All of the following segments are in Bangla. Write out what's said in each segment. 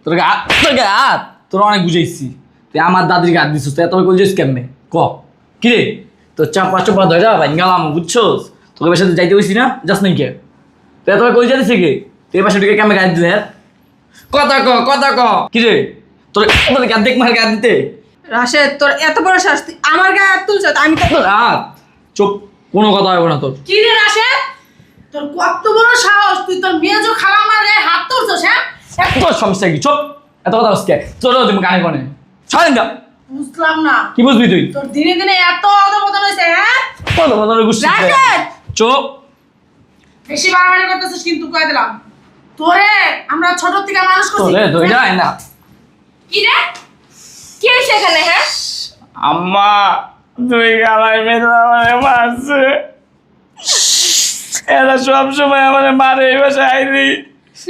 তোর হাত তোর অনেক বুঝাইছি তুই আমার দাদির হাত দিছিস তুই এত কল যাইস কেমনে ক কিরে তোর চাপা ধরে ভাই গেলাম বুঝছোস তোকে বাসা যাইতে বসি না যাস নাই কে তুই এত কল যাইতেছে কে তুই বাসা ঢুকে কেমন গাছ দিলে কথা ক কিরে তোর গাছ দেখ মার গাছ দিতে রাশেদ তোর এত বড় শাস্তি আমার গায়ে হাত তুলছ আমি তো হাত চুপ কোনো কথা হবে না তোর কি রে রাশেদ তোর কত বড় সাহস তুই তোর মেজো খালামার গায়ে হাত তুলছস হ্যাঁ তোর সমস্যা কি চুপ এত কথা হচ্ছে চলো তুমি কানে কানে ছাড়েন যা বুঝলাম না কি বুঝবি তুই তোর দিনে দিনে এত অধপতন হইছে হ্যাঁ কত বদলে গুছিস রাশেদ চুপ বেশি বাড়াবাড়ি করতেছিস কিন্তু কই দিলাম তোরে আমরা ছোট থেকে মানুষ করছি তোরে ধই যায় না কি রে কি হইছে এখানে হ্যাঁ আম্মা দুই গালাই মেলা আমারে মারছে এরা সব সময় আমারে মারে এই বাসায় আইলি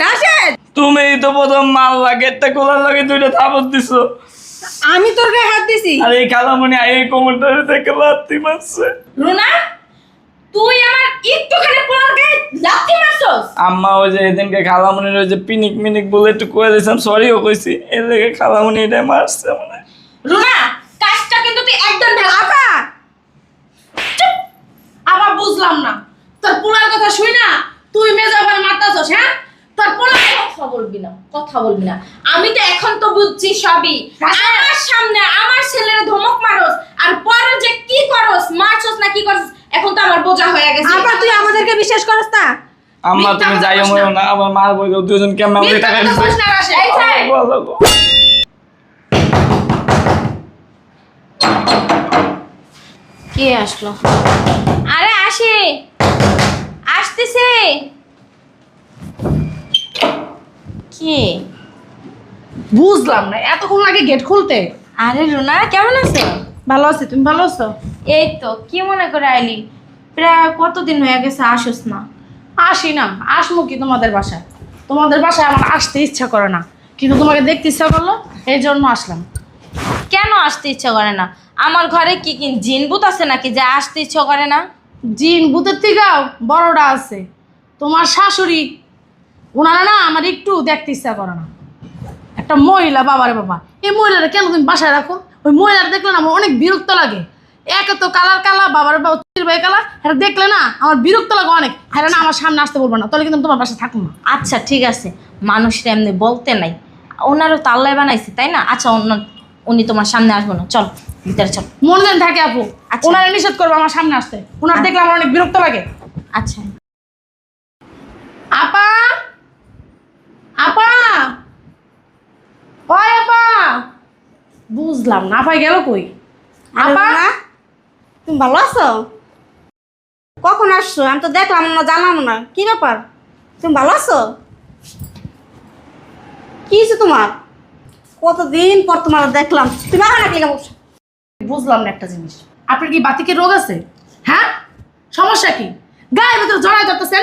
রাশেদ তুমিই তো প্রথম মাল লাগে একটা কোলার লাগে দুইটা থাপত দিছো আমি তোর গায়ে হাত দিছি আর এই খালামণি এই কোমরটারে থেকে লাত্তি মারছে রুনা তুই আমার একটুখানি পোলার গায়ে লাথি মারছস আম্মা ওই যে এদিনকে খালামণির ওই যে পিনিক মিনিক বলে একটু কয়ে দিয়েছিলাম সরিও কইছি এর লেগে খালামণি এটাই মারছে মানে রুনা কাজটা কিন্তু তুই একদম আপা চুপ আবার বুঝলাম না তোর পোলার কথা শুই না তুই মেজাবার মারতাছস হ্যাঁ তোর পোলার কথা বলবি না আমি তো এখন তো বুঝছি সবই আমার সামনে আমার ছেলের ধমক মারস আর পরে যে কি করস মারছস না কি করছস এখন তো আমার বোঝা হয়ে গেছে আপা তুই আমাদেরকে বিশ্বাস করস না আম্মা তুমি যাইও মরো না আবার মারবো দুজন কেমন আমাকে টাকা দিছে এই ছাই কে আসলো? আরে আসতেছে। কে? বুঝলাম না এতক্ষণ লাগে গেট খুলতে। আরে রুনা কেমন আছো? ভালো আছি, তুমি ভালো আছো? এই তো কি মনে করে আইলি? প্রায় কতদিন হয়ে গেছে আসোস না। আসি না, আসবো কি তোমাদের বাসায়? তোমাদের বাসায় আমার আসতে ইচ্ছা করে না, কিন্তু তোমাকে দেখতে ইচ্ছা করলো এই জন্য আসলাম। কেন আসতে ইচ্ছা করে না? আমার ঘরে কি কি জিন ভূত আছে নাকি যে আসতে ইচ্ছা করে না? জিন ভূতের থেকেও বড়টা আছে তোমার শাশুড়ি, ওনারা না আমার একটু দেখতে ইচ্ছা করে না। একটা মহিলা, বাবারে বাবা, এই মহিলাটা কেন তুমি বাসায় রাখো? ওই মহিলাটা দেখলে না আমার অনেক বিরক্ত লাগে। একে তো কালার কালা, বাবার বাবা ভাই কালা, এটা দেখলে না আমার বিরক্ত লাগে অনেক। হ্যাঁ না, আমার সামনে আসতে বলবো না, তাহলে কিন্তু তোমার বাসায় থাকবো না। আচ্ছা ঠিক আছে, মানুষরা এমনি বলতে নাই, ওনারও তো আল্লাহ বানাইছে তাই না? আচ্ছা উনি তোমার সামনে আসবো না, চল ভিতরে চল। মনে দেন থাকে আপু, আচ্ছা। ওনারা নিষেধ করবো আমার সামনে আসতে, ওনার দেখলে আমার অনেক বিরক্ত লাগে। আচ্ছা আপা, আপা, ওই আপা, বুঝলাম না আপা গেল কই? আপা তুমি ভালো আছো? কখন আসছো? আমি তো দেখলাম না, জানলাম না, কি ব্যাপার? তুমি ভালো আছো? কি হয়েছে তোমার? কতদিন পর তোমার দেখলাম, তুমি আবার নাকি বলছো? বুঝলাম না একটা জিনিস, আপনার কি বাতিকে রোগ আছে? হ্যাঁ, সমস্যা কি? গায়ের ভিতরে জড়াই ধরতেছেন,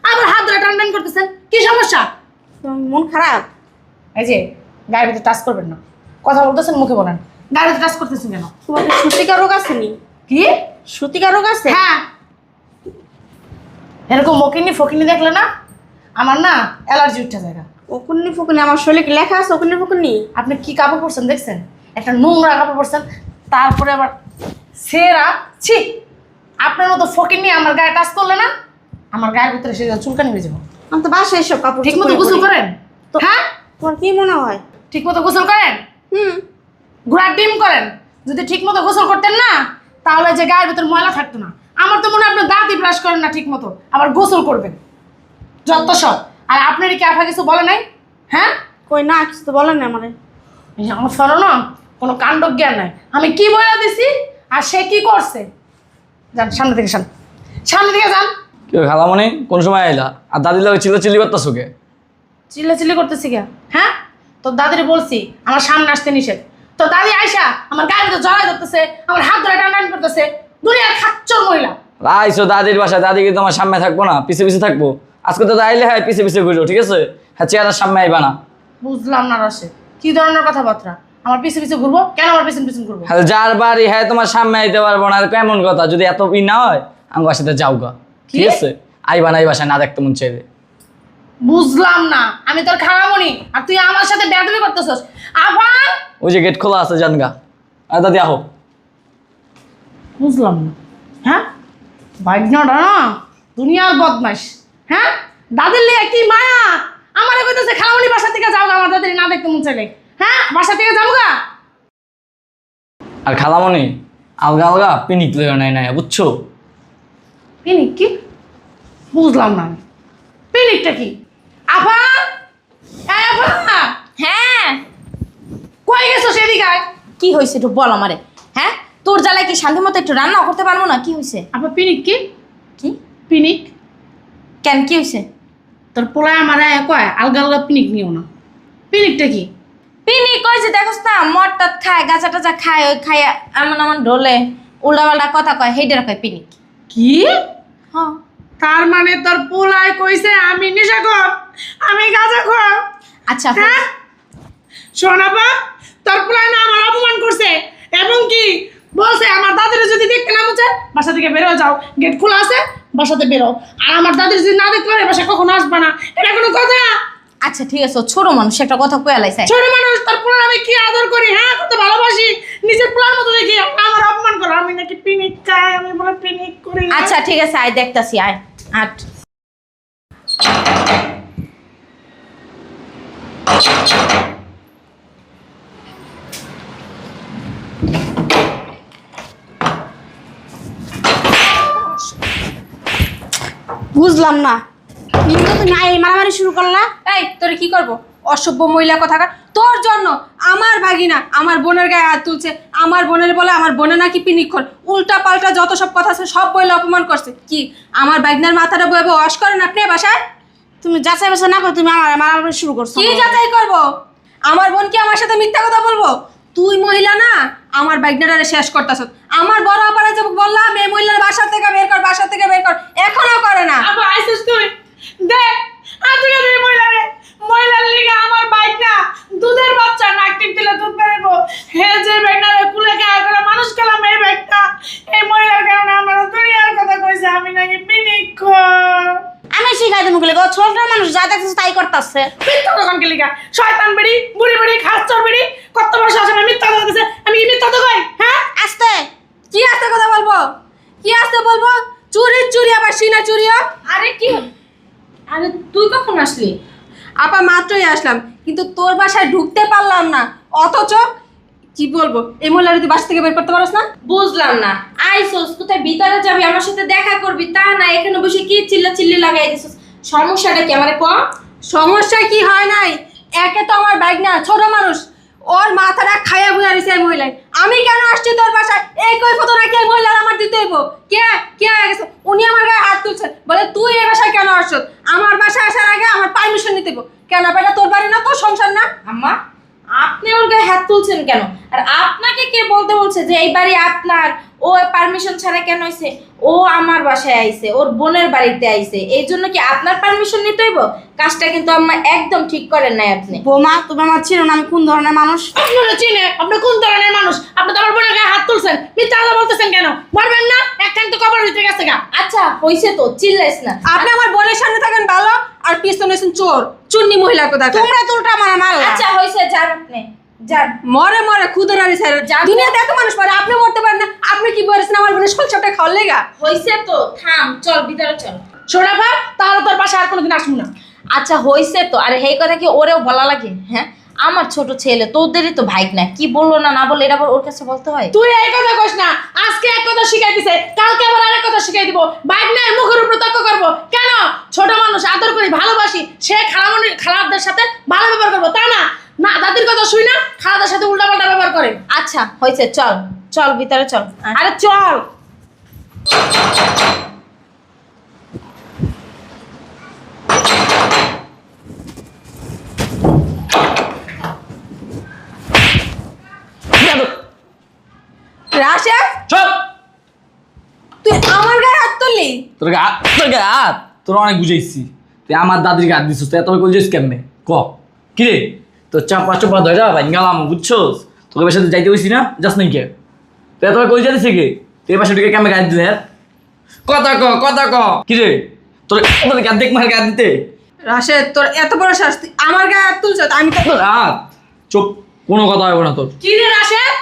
আবার হাত ধরে টান টান করতেছেন, কি সমস্যা? তোমার মন খারাপ? এই যে গায়ের ভিতরে টাচ করবেন না, কথা বলতেছেন মুখে বলেন, গায়ের ভিতরে টাচ করতেছেন কেন? তোমার কি সূতিকা রোগ আছে নি? কি সূতিকা রোগ আছে? হ্যাঁ, এরকম মকিনি ফকিনি দেখলে না আমার না অ্যালার্জি উঠে জায়গা। ওকুন্নি ফুকুনি আমার শরীরে কি লেখা আছে ওকুন্নি ফুকুনি? আপনি কি কাপড় পরছেন দেখছেন? একটা নোংরা কাপড় পরছেন, তারপরে আবার সেরা, ছি! আপনার মতো ফকিনি আমার গায়ে টাচ করলে না আমার গায়ের ভিতরে সে চুলকানি হয়ে যাবো। আমি তো বাসায় এসব কাপড় ঠিক মতো গোসল করেন? তো হ্যাঁ, তোমার কি মনে হয়? ঠিক মতো গোসল করেন? ঘোড়ার ডিম করেন? যদি ঠিক মতো গোসল করতেন না তাহলে যে গায়ের ভিতর ময়লা থাকতো না। আমার তো মনে হয় আপনি দাঁতই ব্রাশ করেন না ঠিক মতো, আবার গোসল করবেন যত সব। আর আপনার কি আফা কিছু বলে নাই? হ্যাঁ, কই না, কিছু তো বলেন না আমারে। এই যে আমার ফলো না কোনো কাণ্ড জ্ঞান নাই, আমি কি বলে দিছি আর সে কি করছে। যান সামনে থেকে, সামনে থেকে যান। কি খালামণি কোন সময় আইলা আর দাদির লাগে চিল্লাচিল্লি করতেছো কে? চিল্লাচিল্লি করতেছি কে? হ্যাঁ, তোর দাদিরে বলছি আমার সামনে আসতে নিষেধ, তো দাদি আইসা আমার গায়ের ভিতরে জড়াই ধরতেছে, আমার হাত ধরে টান করতেছে, দুনিয়ার খাচ্চর মহিলা। আইসো দাদির বাসায়, দাদি কি তোমার সামনে থাকবো না পিছে পিছে থাকবো? আজকে তো আইলে হ্যাঁ পিছে পিছে ঘুরো, ঠিক আছে? হ্যাঁ চেয়ারের সামনে আইবা না। বুঝলাম না রসে, কি ধরনের কথাবার্তা? আমার পিছে পিছে ঘুরবো কেন? আমার পিছন পিছন ঘুরবো? হ্যাঁ যার বাড়ি হ্যাঁ তোমার সামনে আইতে পারবো না, আর কেমন কথা? যদি এত না হয় আমার বাসাতে যাও গা, ঠিক আছে? আইবা না এই বাসায় না দেখতে মন চাইলে। বুঝলাম না, আমি তোর খালামণি আর তুই আমার সাথে বেয়াদবি করতেছস। আফা, ওই যে গেট খোলা আছে জানগা। আর দাদি আহো। বুঝলাম না, হ্যাঁ ভাগ্যটা না দুনিয়ার বদমাইশ। হ্যাঁ, দাদির লিয়ে কি মায়া, আমারে কইতেছে খালামণি বাসা থেকে যাও গা, আমার দাদির না দেখতে মন চাইলে। হ্যাঁ, বাসা থেকে যাবো গা। আর খালামণি আলগা আলগা পিনিক লইও নাই নাই বুঝছো? পিনিক কি? বুঝলাম না আমি। পিনিকটা কি? আফা, এই আফা, হ্যাঁ, কই গেছো সেদিকে? কি হয়েছে একটু বল আমারে। হ্যাঁ, তোর জ্বালায় কি শান্তি মতো একটু রান্নাও করতে পারবো না? কি হয়েছে? আফা, পিনিক কি? কি পিনিক কেন, কি হয়েছে? তোর পোলায় আমার কয় আলগা আলগা পিনিক নিও না। পিনিকটা কি? পিনি কইছে দেখোস না, মটটাত খায়, গাছা টাচা খায়, ওই খায় এমন এমন ঢোলে উল্টা পাল্টা কথা কয়, হেইটার কয় পিনিক। কি? হ্যাঁ, তার মানে তোর পোলায় কইছে আমি নেশাখোর, আমি গাঁজাখোর। আচ্ছা হ্যাঁ, শোনাবা, তোর পোলায় না আমার অপমান করছে এবং কি বলছে আমার দাদির যদি দেখতে না মুছে বাসা থেকে বেরো যাও, গেট খোলা আছে বাসাতে বেরো। আর আমার দাদির যদি না দেখতে পারে বাসা কখনো আসবা না। এটা কোনো কথা? আচ্ছা ঠিক আছে, ও ছোট মানুষ একটা কথা কয়ে লাইছে। ছোট মানুষ, তোর পোলার আমি কি আদর করি, হ্যাঁ কত ভালোবাসি, নিজের পোলার মতো দেখি, আমার অপমান করো। আমি নাকি পিনিক খাই, আমি বলে পিনিক করি না। আচ্ছা ঠিক আছে, আয় দেখতাছি, আয় আট। বুঝলাম না, কিন্তু তুমি এই মারামারি শুরু করলা। এই তোরে কি করব? অসভ্য মহিলা কথাকার, তোর জন্য আমার ভাগিনা আমার বোনের গায়ে হাত তুলছে, আমার বোনের বলে আমার বোনে নাকি পিনিক্ষণ, উল্টা পাল্টা যত সব কথা আছে সব বইলে অপমান করছে। কি আমার ভাগিনার মাথাটা বয়ে ওয়াশ করেন আপনি বাসায়? তুমি যাচাই বাছাই না করে তুমি আমার মারামারি শুরু করছো। কি যাচাই করব? আমার বোন কি আমার সাথে মিথ্যা কথা বলবো? তুই মহিলা না, আমার বাইকনাটারে শেষ করতেছ। আমার বড় আপারে যে বললাম এই মহিলার বাসা থেকে বের কর, বাসা থেকে বের কর, এখনো করে না। আবার আইসিস তুই, দেখ আজকে তুই মহিলার লিগে আমার বাইক না দুধের বাচ্চা নাক টিপ দিলে দুধ বেরোবো। হে যে বাইকটা কুলে গায়ে করে মানুষ খেলাম, এই বাইকটা এই মহিলার কারণে আমার দুনিয়ার কথা কইছে আমি নাকি পিনিক। আমি শিখাই দেবো গুলো, ছোট মানুষ যা দেখতেছে তাই করতেছে। মিথ্যা দোকান কে লিগা? শয়তান বেড়ি, বুড়ি বেড়ি, খাস চর বেড়ি, কত বড় সাহস আমি মিথ্যা কথা কইছে? আমি কি মিথ্যা তো কই? হ্যাঁ, আস্তে কি আসতে কথা বলবো? কি আসতে বলবো? চুরি চুরি আবার সিনা চুরিও। আরে কি, আরে তুই কখন আসলি? আপা মাত্রই আসলাম, কিন্তু তোর বাসায় ঢুকতে পারলাম না, অথচ কি বলবো এই মহিলার তুই বাসা থেকে বের করতে পারস না? বুঝলাম না, আইসোস কোথায় ভিতরে যাবি, আমার সাথে দেখা করবি তা না, এখানে বসে কি চিল্লা চিল্লি লাগাই দিছিস? সমস্যাটা কি আমারে ক? সমস্যা কি হয় নাই? একে তো আমার বাইক না, ছোট মানুষ, ওর মাথাটা খাইয়া বুঝা দিছে এই মহিলাই। আমি কেন আসছি তোর বাসায় এই কৈফত নাকি এই মহিলার আমার দিতে হইব? কে হয়ে গেছে? উনি আমার গায়ে হাত তুলছেন, বলে তুই এই বাসায় কেন আসছ? আমার বাসায় আসার আগে আমার পারমিশন নিতে হইব। কেন বেটা, তোর বাড়ি না, তোর সংসার না? আম্মা, আপনি ওর গায়ে হাত তুলছেন কেন? আর আপনাকে কে বলতে বলছে যে এই বাড়ি আপনার? ও পারমিশন ছাড়া কেন আইছে? ও আমার বাসায় আইছে, ওর বোনের বাড়িতে আইছে, এই জন্য কি আপনার পারমিশন নিতে হইব? কাজটা কিন্তু আম্মা একদম ঠিক করেন নাই আপনি। বোমা, তুমি আমার চিনো না আমি কোন ধরনের মানুষ। আপনারা চিনে, আপনি কোন ধরনের মানুষ? আপনি তো আমার বোনের গায়ে হাত তুলছেন, মিথ্যা কথা বলতেছেন কেন? মারবেন না, এক টাইম তো কবর হইতে গেছে গা। আচ্ছা হইছে তো, চিল্লাইস না। আপনি আমার বোনের সামনে থাকেন ভালো, আর পিছনে আছেন চোর চুন্নি মহিলা কোথা। তোমরা তো উল্টা মারা মারলা। আচ্ছা হইছে, যান আপনি যান। মরে মরে খুদের আরি স্যার, দুনিয়াতে এত মানুষ পারে, আপনি মরতে পারেন না? আপনি কি বলেছেন আমার বোনের সংসারটা খাওয়ার লেগা? হইছে তো, থাম, চল ভিতরে চল। শোনাবা, তাহলে তোর বাসায় আর কোনোদিন আসবো না। আচ্ছা হইছে তো, আরে এই কথা কি ওরেও বলা লাগে? হ্যাঁ, আমার ছোট ছেলে, তোদেরই তো ভাইক না, কি বললো না না বললো এটা আবার ওর কাছে বলতে হয়? তুই এই কথা কইস না, আজকে এক কথা শিখাই দিছে, কালকে আবার আরেক কথা শিখাই দিব। বাইক না মুখের উপর তর্ক করবো কেন? ছোট মানুষ আদর করি, ভালোবাসি, সে খালাদের সাথে ভালো ব্যবহার করবো, তা না না দাদির কথা শুই না খালাদের সাথে উল্টাপাল্টা ব্যবহার করে। আচ্ছা হয়েছে, চল চল ভিতরে চল। আরে চল। রাশেদ, চল। তুই আমার গায়ে হাত তুললি? তোর গায়ে হাত তোর অনেক বুঝাইছি, তুই আমার দাদির গায়ে হাত দিছিস, তুই এত কই যাইস কেমনে ক? কি রে তোর চাপা চোপা ধরে ভাই গেলাম বুঝছোস? তোকে বাসাতে যাইতে হইছি না, যাস নাই কে? তুই এত কই যাইছিস কি? তুই বাসা ঢুকে কেমন গায়ে দিলে? কথা ক, কথা ক। কি রে তোর গায়ে দেখ মার গায়ে দিতে? রাশেদ তোর এত বড় শাস্তি আমার গায়ে হাত তুলছ আমি তো রাত চুপ, কোনো কথা হবে না তোর। কি রে রাশেদ,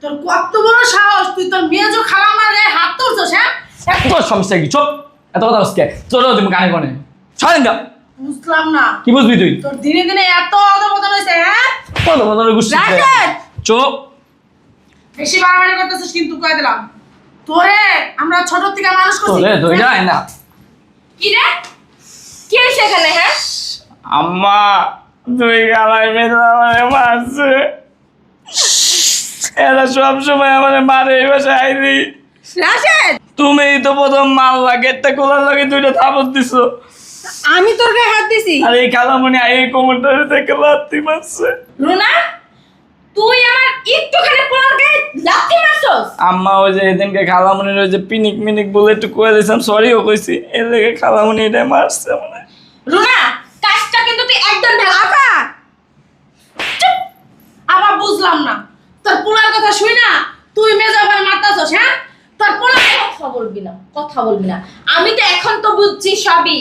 তোর কত বড় সাহস, তুই তোর মেজো খালামার গায়ে হাত তুলছস? হ্যাঁ, তোর সমস্যা কি? চুপ, এত কথা বলছিস কে? চলো তুমি কানে কানে ছাড়েন দাও। বুঝলাম না, কি বুঝবি তুই? তোর দিনে দিনে এত অধপতন হয়েছে। হ্যাঁ, কত কথা গুছিস? রাশেদ চুপ। বেশি বাড়াবাড়ি করতেছিস কিন্তু কয়ে দিলাম। তোরে আমরা ছোট থেকে মানুষ করছি। তোরে ধরে যায় না। কি রে কি হয়েছে এখানে? হ্যাঁ আম্মা তুই গালায় মেরে আমারে মারছে, এরা সবসময় আমারে মারে, এই বাসায় আইলি রাশেদ তুমি তো প্রথম মারলা, গেটটা খোলার লাগে দুইটা থাপড় দিছো, আমি তোর গায়ে হাত দিছি? আর এই খালামণি এই কোমরটারে থেকে লাত্তি মারছে। রুনা তুই আমার একটুখানি পোলার গায়ে লাথি মারছস? আম্মা ওই যে এদিনকে খালামণির ওই যে পিনিক মিনিক বলে একটু কয়ে দিয়েছিলাম, সরিও কইছি, এর লেগে খালামণি এটা মারছে মানে। রুনা কাজটা কিন্তু তুই একদম আপা আবার বুঝলাম না, তোর পোলার কথা শুই না তুই মেজো আবার মারতাছস? হ্যাঁ, তোর পোলা কথা বলবি না, কথা বলবি না। আমি তো এখন তো বুঝছি সবই।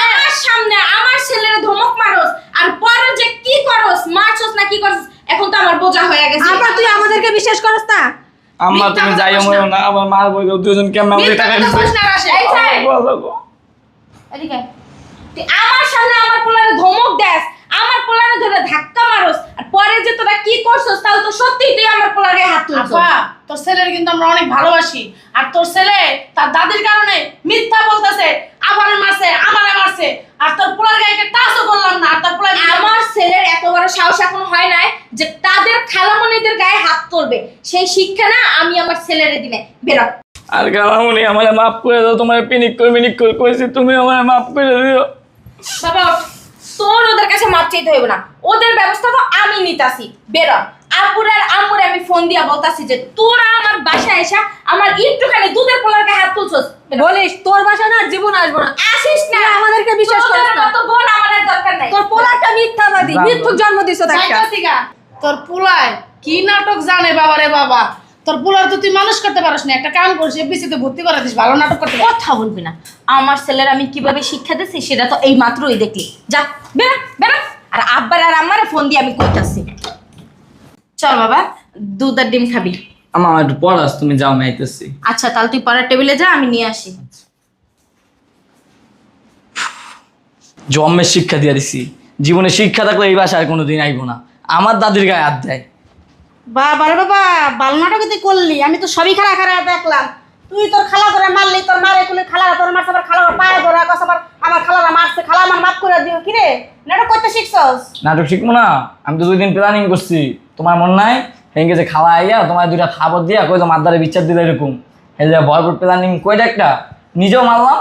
আমার সামনে আমার ছেলের ধমক মারস আর পরে যে কি করস, মারছস না কি করছস, এখন তো আমার বোঝা হয়ে গেছে। আপা তুই আমাদেরকে বিশ্বাস করস না? আম্মা তুমি যাইও মরো না, আবার মারবো, দুজন কেমন আমাকে টাকা দিচ্ছে। এই যে, এদিকে আয়। তুই আমার সামনে আমার পোলারে ধমক দেস, আমার পোলারে ধরে ধাক্কা মারস আর পরে যে তোরা কি করছস তাহলে তো সত্যিই তুই আমার পোলার গায়ে হাত তুলছস। আপা, তোর ছেলের কিন্তু আমরা অনেক ভালোবাসি, আর তোর ছেলে তার দাদির কারণে মিথ্যা বলতেছে, আমারে মারছে আমারে মারছে, আর তোর পোলার গায়ে টাচও করলাম না, আর তোর পোলা আমার ছেলের এত বড় সাহস এখন হয় নাই যে তাদের খালামণিদের গায়ে হাত তুলবে। সেই শিক্ষা না আমি আমার ছেলেরে দিনে বেরো। আর খালামণি আমারে মাফ করে দাও, তোমার পিনিক করে কইছি, তুমি আমারে মাফ করে দিও। বাবা ওঠ। তোর ওদের কাছে মাপ চাইতে হইব না, ওদের ব্যবস্থা তো আমি নিতাছি। বেরো। আপুর আর আম্মুরে আমি ফোন দিয়া বলতাছি যে তোরা আমার বাসায় এসে আমার একটুখানি দুধের পোলার গায়ে হাত তুলছস। বেরো। বলিস তোর বাসা না জীবন আসবো না। আসিস না, তুই আমাদেরকে বিশ্বাস তোদের করিস না। মতো বোন আমার আর দরকার নাই। তোর পোলাটা মিথ্যাবাদী, জানো। মিথ্যুক জন্ম দিছ একটা। যাইতাছি গা। তোর পোলায় কি নাটক জানে বাবা রে বাবা, তোর পোলার তো তুই মানুষ করতে পারিস না, একটা কাম করিস এফবিসিতে ভর্তি করে দিস, ভালো নাটক করতে পারিস। কথা বলবি না। আমার ছেলের আমি কিভাবে শিক্ষা দিচ্ছি সেটা তো এই মাত্রই দেখলি। যা বেরো বেরো। আর আব্বার আর আমারে ফোন দিয়ে আমি কইতাছি। চল বাবা, দুধ আর ডিম খাবি? আম্মা আমার একটু পড়াস, তুমি যাও, আমি আইতেছি। আচ্ছা তাহলে তুই পরের টেবিলে যা, আমি নিয়ে আসি। জন্মের শিক্ষা দিয়ে দিছি, জীবনে শিক্ষা থাকলে এই বাসায় আর কোনোদিন আইবো না। আমার দাদির গায়ে হাত দেয়। বাবা রে বাবা, ভালো নাটক তুই করলি, আমি তো সবই খারাপ খারাপ দেখলাম। তুই তোর খালা ধরে মারলি, তোর মারে কুলি খালারা তোর মারছে, আবার খালা পায়ে ধরে কস, আবার আমার খালারা মারছে, খালা আমার মাফ করে দিও। কি রে নাটক করতে শিখছস? নাটক শিখবো না? আমি তো 2 দিন প্ল্যানিং করছি, তোমার মন নাই? হেঙ্গে যে খাওয়া আইয়া তোমার 2টা থাপড় দিয়া কই তো মারদারে বিচার দিলে এরকম, এই যে ভরপুর প্ল্যানিং কইটা একটা নিজেও মারলাম,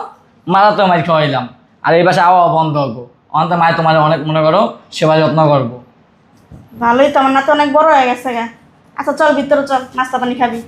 মারাতেও মার খাওয়াইলাম। আর এই বাসা আওয়া বন্ধ হবো, অন্ত মায় তোমার অনেক মনে করো সেবা যত্ন করবো। ভালোই তো, আমার না তো অনেক বড় হয়ে গেছে গা। আচ্ছা চল ভিতরে চল, নাস্তা পানি খাবি।